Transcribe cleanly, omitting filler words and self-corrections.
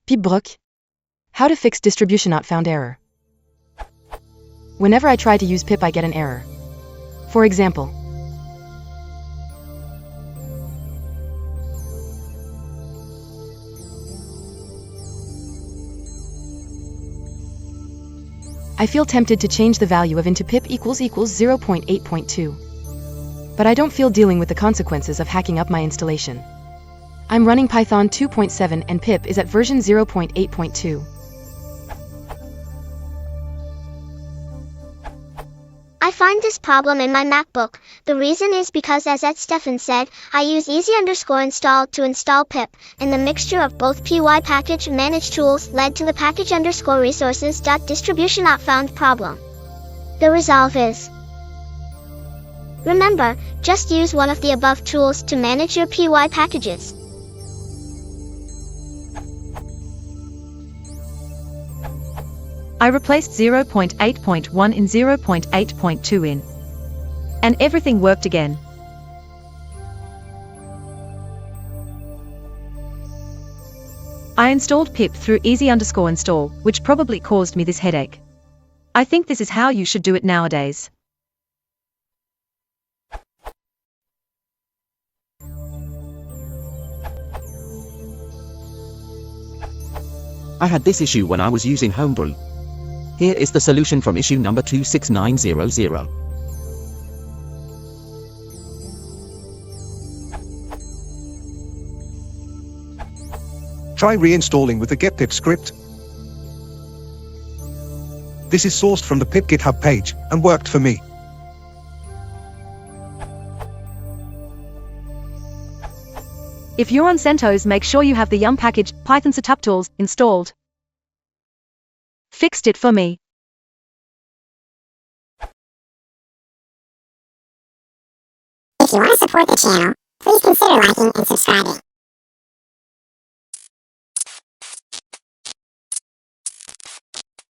Pip How to fix DistributionNotFound error. Whenever I try to use pip I get an error. For example, I feel tempted to change the value of into pip equals 0.8.2. But I don't feel dealing with the consequences of hacking up my installation. I'm running Python 2.7 and pip is at version 0.8.2. I find this problem in my MacBook. The reason is because, as Stefan said, I use easy_install to install pip, and the mixture of both py package and manage tools led to the package_resources.distribution.found problem. The resolve is: remember, just use one of the above tools to manage your py packages. I replaced 0.8.1 in 0.8.2 in, and everything worked again. I installed pip through easy_install, which probably caused me this headache. I think this is how you should do it nowadays. I had this issue when I was using Homebrew. Here is the solution from issue number 26900. Try reinstalling with the getpip script. This is sourced from the pip GitHub page and worked for me. If you're on CentOS, make sure you have the yum package, Python setup tools, installed. Fixed it for me. If you want to support the channel, please consider liking and subscribing.